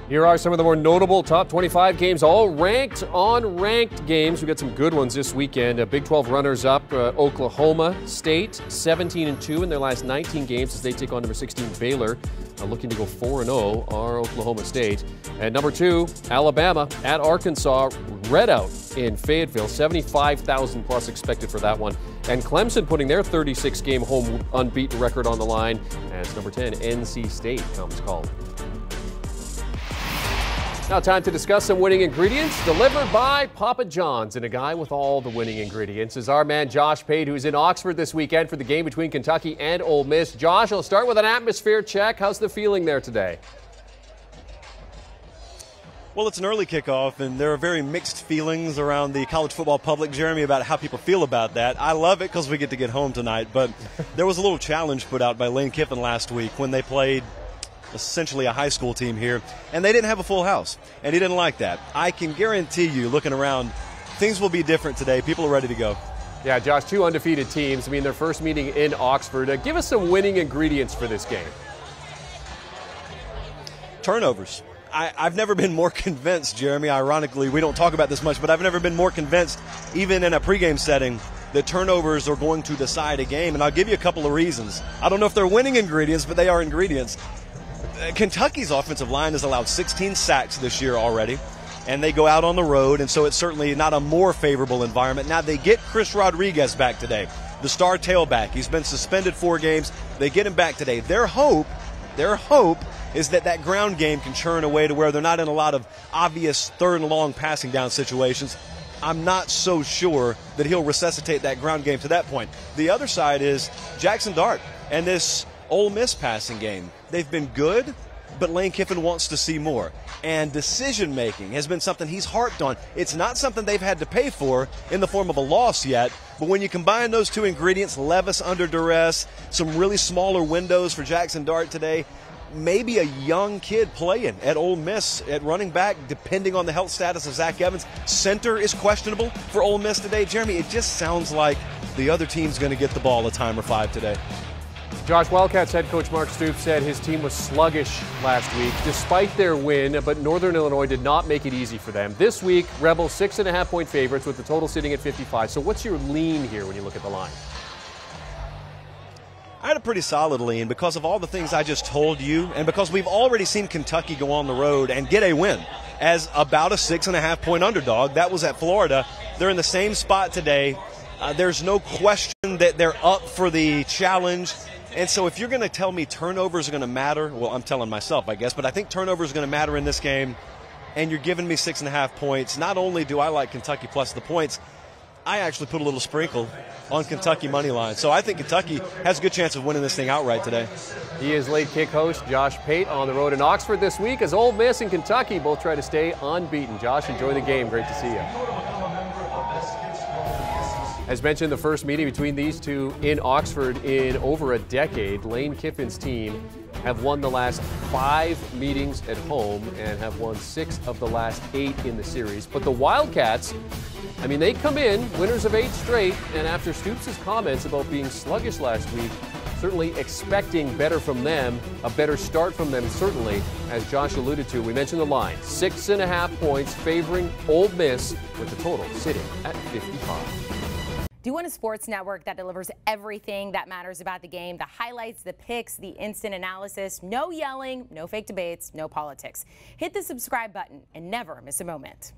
Here are some of the more notable top 25 games, all ranked on ranked games. We've got some good ones this weekend. Big 12 runners-up, Oklahoma State, 17-2 in their last 19 games as they take on number 16 Baylor. Looking to go 4-0 are Oklahoma State. And number 2, Alabama at Arkansas, red out in Fayetteville, 75,000 plus expected for that one. And Clemson putting their 36-game home unbeaten record on the line as number 10, NC State comes calling. Now time to discuss some winning ingredients delivered by Papa John's. And a guy with all the winning ingredients is our man Josh Pate, who's in Oxford this weekend for the game between Kentucky and Ole Miss. Josh, I'll start with an atmosphere check. How's the feeling there today? Well, it's an early kickoff, and there are very mixed feelings around the college football public, Jeremy, about how people feel about that. I love it because we get to get home tonight, but there was a little challenge put out by Lane Kiffin last week when they played essentially a high school team here, and they didn't have a full house, and he didn't like that. I can guarantee you, looking around, things will be different today. People are ready to go. Yeah, Josh, 2 undefeated teams. I mean, their first meeting in Oxford. Give us some winning ingredients for this game. Turnovers. I've never been more convinced, Jeremy. Ironically, we don't talk about this much, but I've never been more convinced, even in a pregame setting, that turnovers are going to decide a game, and I'll give you a couple of reasons. I don't know if they're winning ingredients, but they are ingredients. Kentucky's offensive line has allowed 16 sacks this year already, and they go out on the road, and so it's certainly not a more favorable environment. Now, they get Chris Rodriguez back today, the star tailback. He's been suspended 4 games. They get him back today. Their hope is that ground game can churn away to where they're not in a lot of obvious third and long passing down situations. I'm not so sure that he'll resuscitate that ground game to that point. The other side is Jackson Dart and this Ole Miss passing game. They've been good, but Lane Kiffin wants to see more. And decision-making has been something he's harped on. It's not something they've had to pay for in the form of a loss yet, but when you combine those 2 ingredients, Levis under duress, some really smaller windows for Jackson Dart today, maybe a young kid playing at Ole Miss at running back, depending on the health status of Zach Evans. Center is questionable for Ole Miss today. Jeremy, it just sounds like the other team's going to get the ball a time or 5 today. Josh, Wildcats head coach Mark Stoops said his team was sluggish last week despite their win, but Northern Illinois did not make it easy for them. This week, Rebels 6.5-point favorites with the total sitting at 55. So what's your lean here when you look at the line? I had a pretty solid lean because of all the things I just told you, and because we've already seen Kentucky go on the road and get a win as about a 6.5-point underdog. That was at Florida. They're in the same spot today. There's no question that they're up for the challenge. And so if you're going to tell me turnovers are going to matter, well, I'm telling myself, I guess, but I think turnovers are going to matter in this game, and you're giving me 6.5 points. Not only do I like Kentucky plus the points, I actually put a little sprinkle on Kentucky money line. So I think Kentucky has a good chance of winning this thing outright today. He is late kick host Josh Pate on the road in Oxford this week as Ole Miss and Kentucky both try to stay unbeaten. Josh, enjoy the game. Great to see you. As mentioned, the first meeting between these two in Oxford in over a decade. Lane Kiffin's team have won the last 5 meetings at home and have won 6 of the last 8 in the series. But the Wildcats, I mean, they come in winners of 8 straight, and after Stoops' comments about being sluggish last week, certainly expecting better from them, a better start from them certainly, as Josh alluded to. We mentioned the line, 6.5 points favoring Ole Miss with the total sitting at 55. Do you want a sports network that delivers everything that matters about the game? The highlights, the picks, the instant analysis, no yelling, no fake debates, no politics. Hit the subscribe button and never miss a moment.